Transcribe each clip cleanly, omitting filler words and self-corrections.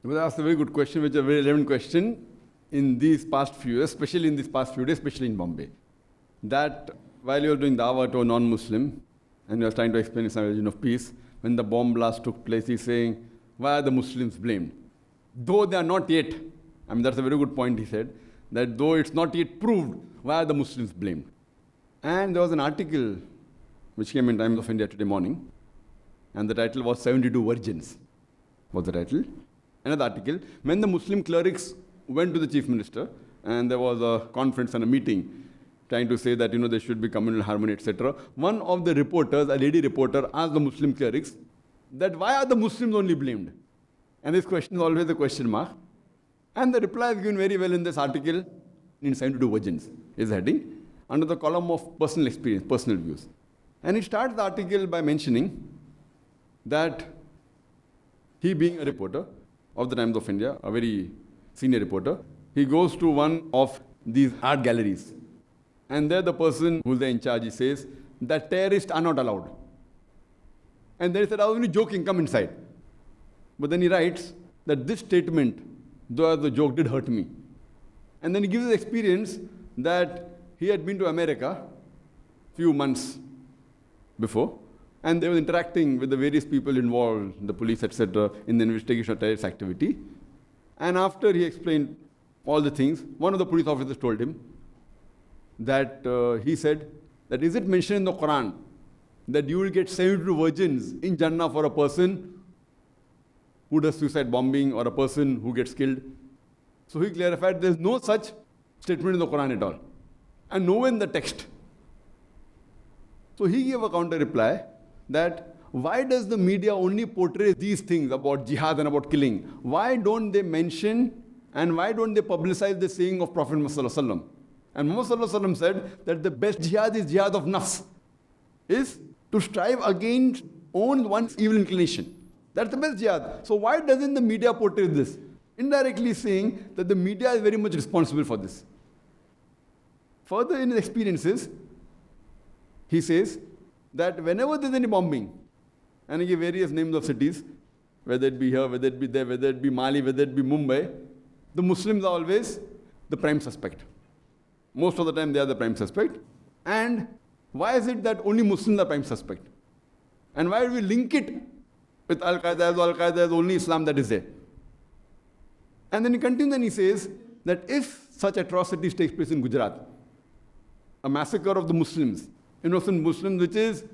You asked a very good question, which is a very relevant question in these past few years, especially in these past few days, especially in Bombay. That while you were doing dawah to a non-Muslim, and you were trying to explain Islam's religion of peace, when the bomb blast took place, he's saying, why are the Muslims blamed? Though they are not yet, I mean, that's a very good point, he said, that though it's not yet proved, why are the Muslims blamed? And there was an article which came in Times of India today morning, and the title was 72 Virgins, was the title. Another article, when the Muslim clerics went to the chief minister, and there was a conference and a meeting trying to say that, there should be communal harmony, etc. One of the reporters, a lady reporter, asked the Muslim clerics that why are the Muslims only blamed? And this question is always a question mark. And the reply is given very well in this article in 72 Virgins, is heading, under the column of personal experience, personal views. And he starts the article by mentioning that he, being a reporter of the Times of India, a very senior reporter, he goes to one of these art galleries. And there the person who's there in charge, he says that terrorists are not allowed. And then he said, I was only joking, come inside. But then he writes that this statement, though the joke did hurt me. And then he gives his experience that he had been to America a few months before, and they were interacting with the various people involved, the police, etc., in the investigation of terrorist activity. And after he explained all the things, one of the police officers told him that he said that is it mentioned in the Quran that you will get 72 virgins in Jannah for a person who does suicide bombing or a person who gets killed? So he clarified there is no such statement in the Quran at all, and nowhere in the text. So he gave a counter reply that why does the media only portray these things about jihad and about killing? Why don't they mention and why don't they publicize the saying of Prophet Muhammad? And Muhammad said that the best jihad is jihad of nafs, is to strive against one's evil inclination. That's the best jihad. So why doesn't the media portray this? Indirectly saying that the media is very much responsible for this. Further in his experiences, he says that whenever there's any bombing, and he gave various names of cities, whether it be here, whether it be there, whether it be Mali, whether it be Mumbai, the Muslims are always the prime suspect. Most of the time they are the prime suspect. And why is it that only Muslims are prime suspect? And why do we link it with Al-Qaeda is only Islam that is there? And then he continues and he says that if such atrocities take place in Gujarat, a massacre of the Muslims, innocent Muslims, which is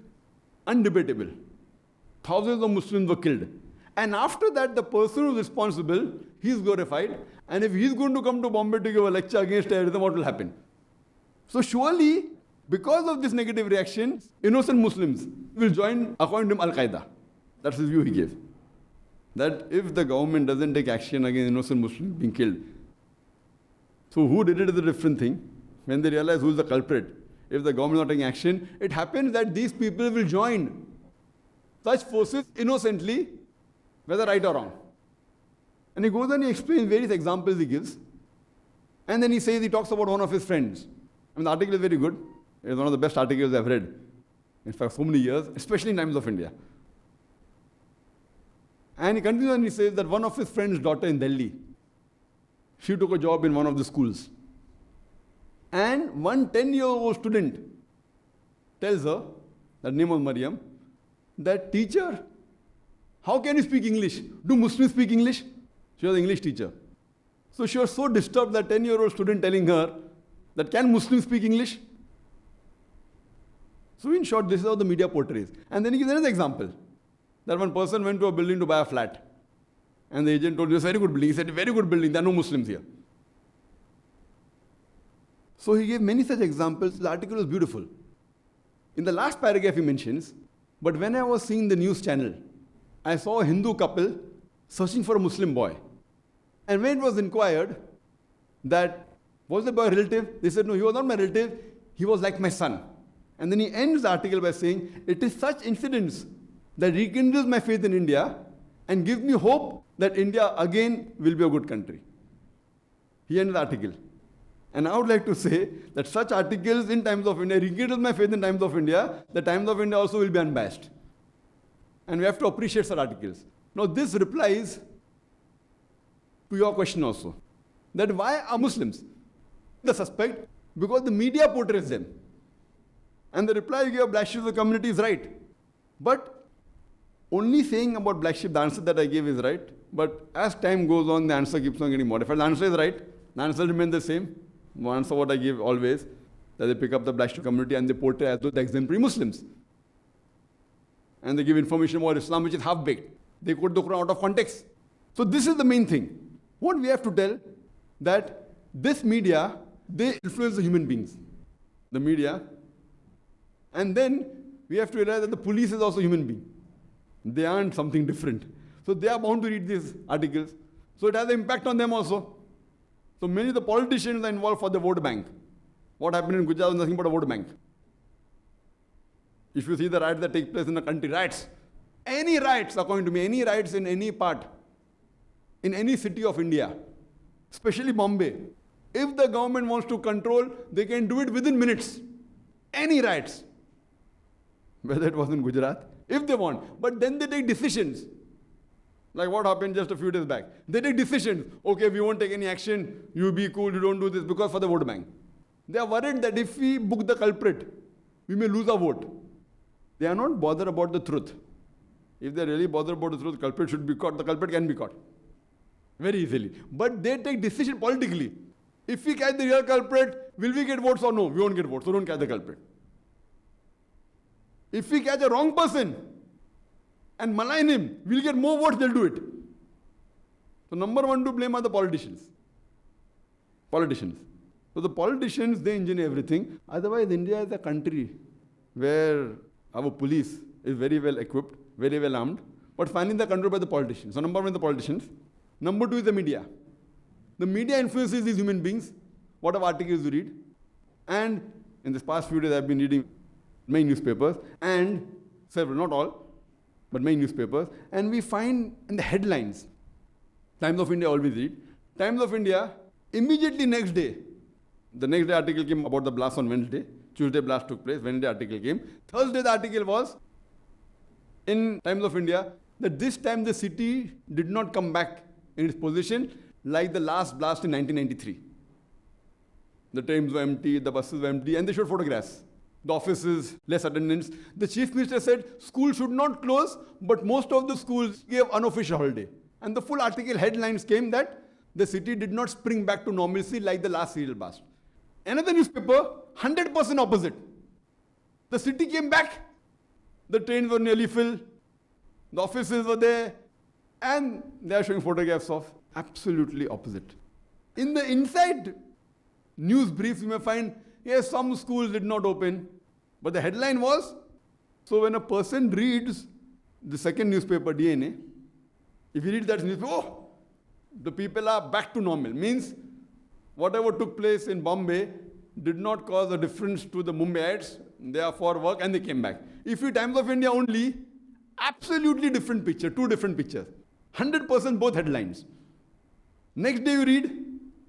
undebatable, thousands of Muslims were killed. And after that, the person who is responsible, he is glorified. And if he is going to come to Bombay to give a lecture against terrorism, what will happen? So surely, because of this negative reaction, innocent Muslims will join, according to him, Al-Qaeda. That's his view he gave. That if the government doesn't take action against innocent Muslims being killed, so who did it is a different thing. When they realize who is the culprit, if the government is not taking action, it happens that these people will join such forces innocently, whether right or wrong. And he goes and he explains various examples he gives. And then he says, he talks about one of his friends. I mean, the article is very good. It's one of the best articles I've read. In fact, so many years, especially in Times of India. And he continues and he says that one of his friend's daughter in Delhi, she took a job in one of the schools. And one 10-year-old student tells her, that name was Mariam, that teacher, how can you speak English? Do Muslims speak English? She was an English teacher. So she was so disturbed, that 10-year-old student telling her that can Muslims speak English? So in short, this is how the media portrays. And then he gives another example. That one person went to a building to buy a flat. And the agent told him, it's a very good building. He said, very good building, there are no Muslims here. So he gave many such examples. The article was beautiful. In the last paragraph he mentions, but when I was seeing the news channel, I saw a Hindu couple searching for a Muslim boy. And when it was inquired that, was the boy a relative? They said, no, he was not my relative. He was like my son. And then he ends the article by saying, it is such incidents that rekindles my faith in India and gives me hope that India again will be a good country. He ends the article. And I would like to say that such articles in Times of India rekindle my faith in Times of India. The Times of India also will be unbiased. And we have to appreciate such articles. Now this replies to your question also. That why are Muslims the suspect? Because the media portrays them. And the reply you gave, black sheep of the community, is right. But only saying about black sheep, the answer that I gave is right. But as time goes on, the answer keeps on getting modified. The answer is right. The answer remains the same. The answer what I give always, that they pick up the black sheep community and they portray as though the exemplary Muslims. And they give information about Islam which is half-baked. They quote the Quran out of context. So this is the main thing. What we have to tell, that this media, they influence the human beings. The media. And then we have to realize that the police is also human being. They aren't something different. So they are bound to read these articles. So it has an impact on them also. So many of the politicians are involved for the vote bank. What happened in Gujarat was nothing but a vote bank. If you see the riots that take place in the country, riots, any riots, according to me, any riots in any part, in any city of India, especially Bombay, if the government wants to control, they can do it within minutes. Any riots. Whether it was in Gujarat, if they want. But then they take decisions. Like what happened just a few days back. They take decisions. Okay, we won't take any action. You be cool, you don't do this, because for the vote bank. They are worried that if we book the culprit, we may lose our vote. They are not bothered about the truth. If they are really bothered about the truth, the culprit should be caught. The culprit can be caught very easily. But they take decision politically. If we catch the real culprit, will we get votes or no? We won't get votes, so don't catch the culprit. If we catch a wrong person and malign him, we'll get more votes, they'll do it. So number one to blame are the politicians. Politicians. So the politicians, they engineer everything. Otherwise, India is a country where our police is very well equipped, very well armed, but finally they're controlled by the politicians. So number one is the politicians. Number two is the media. The media influences these human beings, whatever articles you read. And in this past few days, I've been reading many newspapers, and several, not all, but many newspapers, and we find in the headlines, Times of India always read, Times of India, immediately next day, the next day article came about the blast on Wednesday, Tuesday blast took place, Wednesday article came, Thursday the article was, in Times of India, that this time the city did not come back in its position like the last blast in 1993. The trains were empty, the buses were empty, and they showed photographs. The offices, less attendance. The chief minister said schools should not close, but most of the schools gave unofficial holiday. And the full article headlines came that the city did not spring back to normalcy like the last serial blast. Another newspaper, 100% opposite. The city came back, the trains were nearly filled, the offices were there, and they are showing photographs of absolutely opposite. In the inside news briefs, you may find, yes, some schools did not open, but the headline was, so when a person reads the second newspaper, DNA, if you read that newspaper, oh, the people are back to normal. Means whatever took place in Bombay did not cause a difference to the Mumbaiites. They are for work and they came back. If you Times of India only, absolutely different picture, two different pictures. 100% both headlines. Next day you read,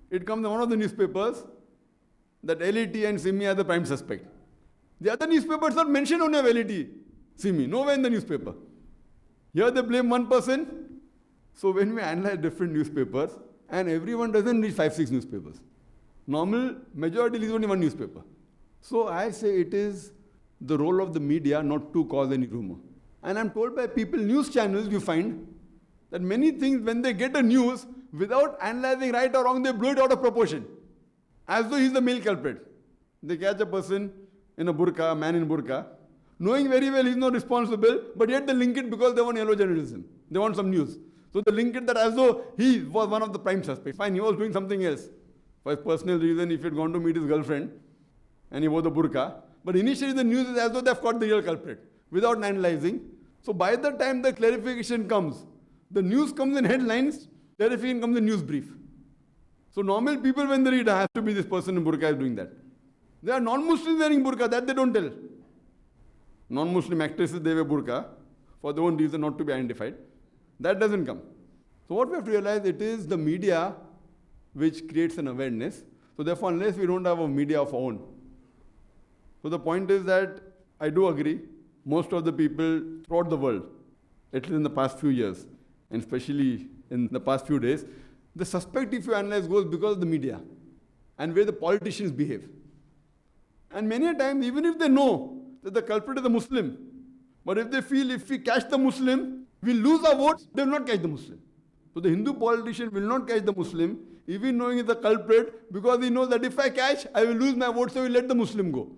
it comes in one of the newspapers that LET and Simi are the prime suspect. The other newspapers are mentioned only of LET, Simi, nowhere in the newspaper. Here they blame one person. So when we analyze different newspapers, and everyone doesn't read 5-6 newspapers. Normal majority reads only one newspaper. So I say it is the role of the media not to cause any rumor. And I'm told by people, news channels, you find that many things, when they get a news, without analyzing right or wrong, they blow it out of proportion. As though he's the male culprit. They catch a person in a burqa, a man in burqa, knowing very well he's not responsible, but yet they link it because they want yellow journalism. They want some news. So they link it that as though he was one of the prime suspects. Fine, he was doing something else. For his personal reason, if he had gone to meet his girlfriend, and he wore the burqa. But initially the news is as though they've caught the real culprit, without analyzing. So by the time the clarification comes, the news comes in headlines, clarification comes in news brief. So normal people, when they read, has to be this person in burqa is doing that. There are non-Muslims wearing burqa, that they don't tell. Non-Muslim actresses, they wear burqa, for their own reason not to be identified. That doesn't come. So what we have to realize, it is the media which creates an awareness. So therefore, unless we don't have a media of our own. So the point is that I do agree, most of the people throughout the world, at least in the past few years, and especially in the past few days, The suspect, if you analyze, goes because of the media and where the politicians behave. And many a times, even if they know that the culprit is a Muslim, but if they feel if we catch the Muslim, we lose our votes, they will not catch the Muslim. So the Hindu politician will not catch the Muslim, even knowing he's the culprit, because he knows that if I catch, I will lose my vote, so he will let the Muslim go.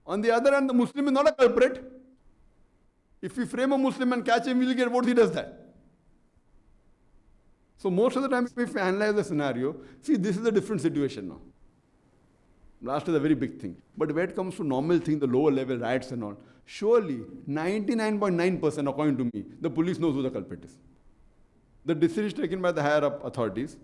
On the other hand, the Muslim is not a culprit. If we frame a Muslim and catch him, we will get votes, he does that. So most of the time, if we analyze the scenario, see, this is a different situation now. Last is a very big thing. But when it comes to normal things, the lower level riots and all, surely 99.9%, according to me, the police knows who the culprit is. The decision is taken by the higher up authorities.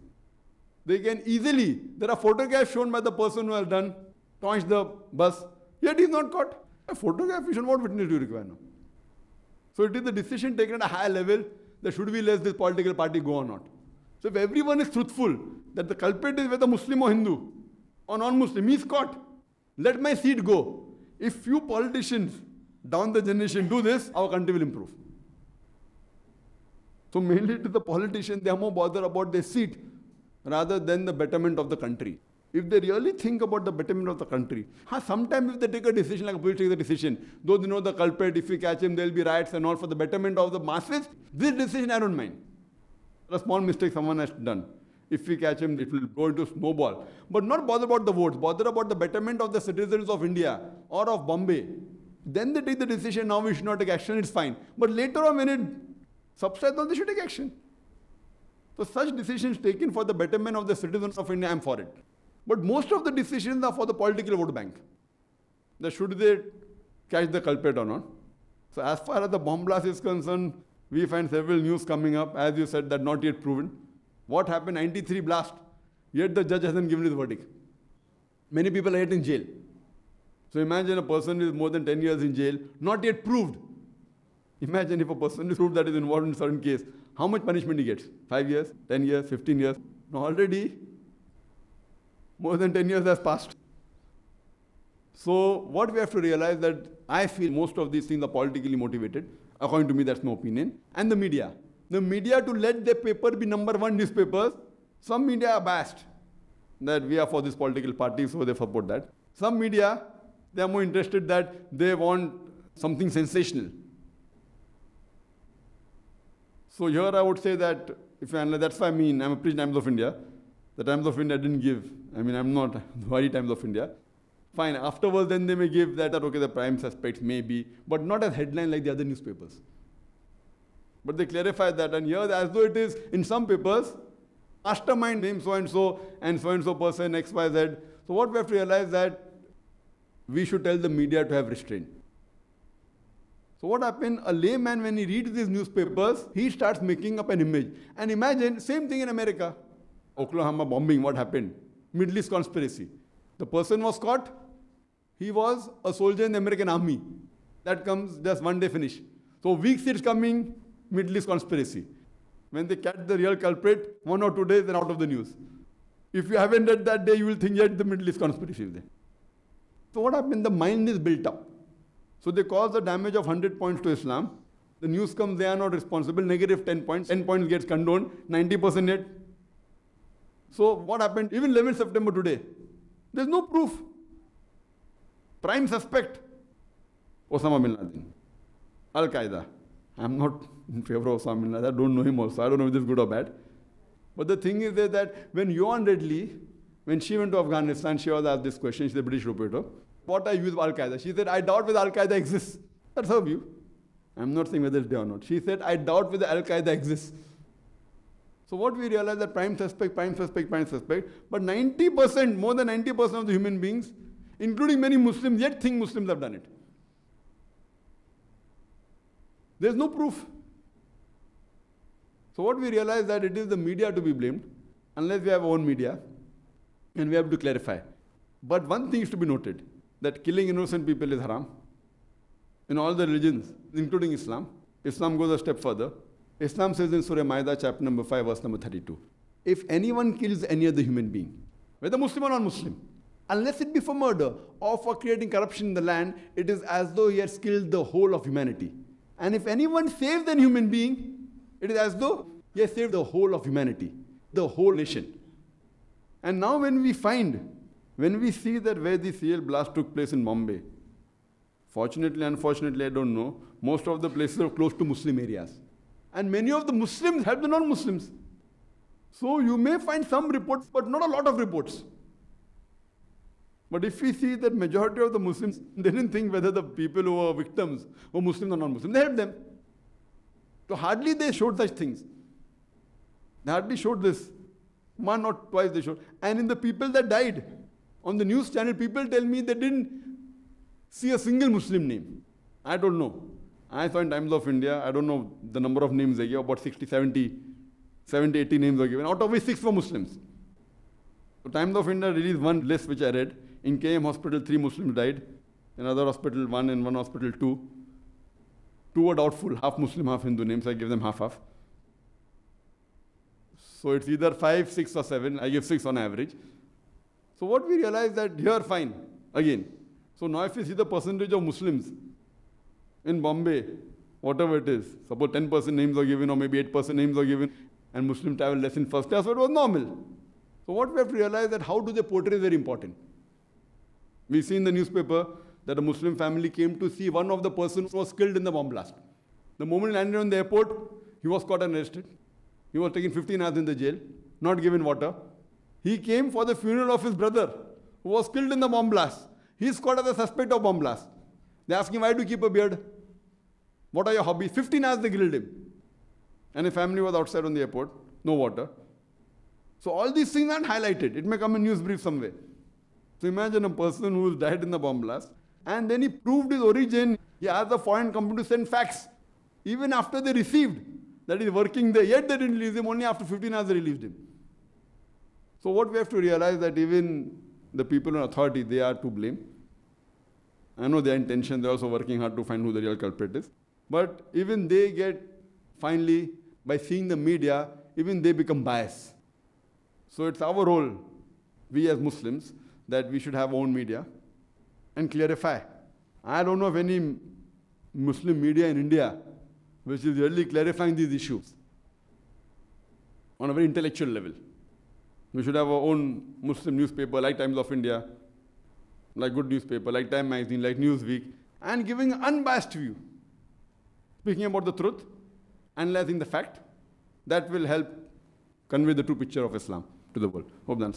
They can easily, there are photographs shown by the person who has done, launched the bus, yet he is not caught. A photograph is shown, what witness do you require now? So it is the decision taken at a higher level that should we let this political party go or not. So if everyone is truthful that the culprit is whether Muslim or Hindu or non-Muslim, he is caught. Let my seat go. If few politicians down the generation do this, our country will improve. So mainly to the politicians, they are more bothered about their seat rather than the betterment of the country. If they really think about the betterment of the country, sometimes if they take a decision, like a police takes a decision, though they know the culprit, if we catch him, there will be riots and all for the betterment of the masses, this decision I don't mind. A small mistake someone has done. If we catch him, it will go into snowball. But not bother about the votes, bother about the betterment of the citizens of India or of Bombay. Then they take the decision, now we should not take action, it's fine. But later on when it subsides, they should take action. So such decisions taken for the betterment of the citizens of India, I am for it. But most of the decisions are for the political vote bank. That should they catch the culprit or not. So as far as the bomb blast is concerned, we find several news coming up, as you said, that not yet proven. What happened, 93 blast, yet the judge hasn't given his verdict. Many people are yet in jail. So imagine a person is more than 10 years in jail, not yet proved. Imagine if a person is proved that is involved in a certain case, how much punishment he gets? 5 years, 10 years, 15 years. Now already, more than 10 years has passed. So what we have to realize that I feel most of these things are politically motivated. According to me, that's my opinion. And the media. The media to let their paper be number one newspapers. Some media are biased that we are for this political party, so they support that. Some media, they are more interested that they want something sensational. So here I would say that, if you analyze, that's why I'm a pre-Times of India. The Times of India didn't give. I'm not the very Times of India. Fine, afterwards then they may give that, okay, the prime suspects may be, but not as headline like the other newspapers. But they clarify that, and here, as though it is in some papers, mastermind name so and so person, XYZ. So what we have to realize that we should tell the media to have restraint. So what happened? A layman, when he reads these newspapers, he starts making up an image. And imagine, same thing in America. Oklahoma bombing, what happened? Middle East conspiracy. The person was caught. He was a soldier in the American army. That comes just one day finish. So weeks it's coming, Middle East conspiracy. When they catch the real culprit, 1 or 2 days, they're out of the news. If you haven't read that day, you will think yet the Middle East conspiracy is there. So what happened? The mind is built up. So they cause the damage of 100 points to Islam. The news comes, they are not responsible, negative 10 points. 10 points gets condoned, 90% yet. So what happened? Even 11th September today, there's no proof. Prime suspect, Osama bin Laden, Al-Qaeda. I'm not in favor of Osama bin Laden. I don't know him also. I don't know if this is good or bad. But the thing is that when Yuan Redley, when she went to Afghanistan, she was asked this question. She's a British reporter. What are you with Al-Qaeda? She said, I doubt whether Al-Qaeda exists. That's her view. I'm not saying whether it's there or not. She said, I doubt whether Al-Qaeda exists. So what we realize that prime suspect. But 90%, more than 90% of the human beings, including many Muslims, yet think Muslims have done it. There's no proof. So what we realize that it is the media to be blamed, unless we have our own media, and we have to clarify. But one thing is to be noted, that killing innocent people is haram. In all the religions, including Islam. Islam goes a step further. Islam says in Surah Ma'idah, chapter number 5, verse number 32, if anyone kills any other human being, whether Muslim or non-Muslim, unless it be for murder or for creating corruption in the land, it is as though he has killed the whole of humanity. And if anyone saves a human being, it is as though he has saved the whole of humanity. the whole nation. And now when we see that where the CL blast took place in Bombay, fortunately, unfortunately, I don't know, most of the places are close to Muslim areas. And many of the Muslims help the non-Muslims. So you may find some reports, but not a lot of reports. But if we see that majority of the Muslims, they didn't think whether the people who were victims were Muslim or non-Muslim. They helped them. So hardly they showed such things. They hardly showed this. One or twice they showed. And in the people that died, on the news channel, people tell me they didn't see a single Muslim name. I don't know. I saw in Times of India, I don't know the number of names they gave, about 60, 70, 80 names were given, out of which 6 were Muslims. So Times of India released one list which I read. In KM hospital, 3 Muslims died. In other hospital, 1. In one hospital, 2. 2 were doubtful, half Muslim, half Hindu names. I give them half-half. So it's either 5, 6 or 7. I give 6 on average. So what we realize that here, fine, again. So now if you see the percentage of Muslims in Bombay, whatever it is, suppose 10% names are given or maybe 8% names are given, and Muslim travel less in first class, so it was normal. So what we have to realize that how do they portray is very important. We see in the newspaper that a Muslim family came to see one of the persons who was killed in the bomb blast. The moment he landed on the airport, he was caught and arrested. He was taken 15 hours in the jail, not given water. He came for the funeral of his brother, who was killed in the bomb blast. He is caught as a suspect of bomb blast. They ask him, why do you keep a beard? What are your hobbies? 15 hours they grilled him. And his family was outside on the airport, no water. So all these things aren't highlighted. It may come in news brief somewhere. So imagine a person who died in the bomb blast, and then he proved his origin. He asked the foreign company to send fax. Even after they received that he's working there, yet they didn't release him. Only after 15 hours they released him. So what we have to realize that even the people in authority, they are to blame. I know their intention, they're also working hard to find who the real culprit is. But even they get, finally, by seeing the media, even they become biased. So it's our role, we as Muslims, that we should have our own media and clarify. I don't know of any Muslim media in India which is really clarifying these issues on a very intellectual level. We should have our own Muslim newspaper like Times of India, like Good Newspaper, like Time Magazine, like Newsweek, and giving an unbiased view. Speaking about the truth, analyzing the fact, that will help convey the true picture of Islam to the world. Hope that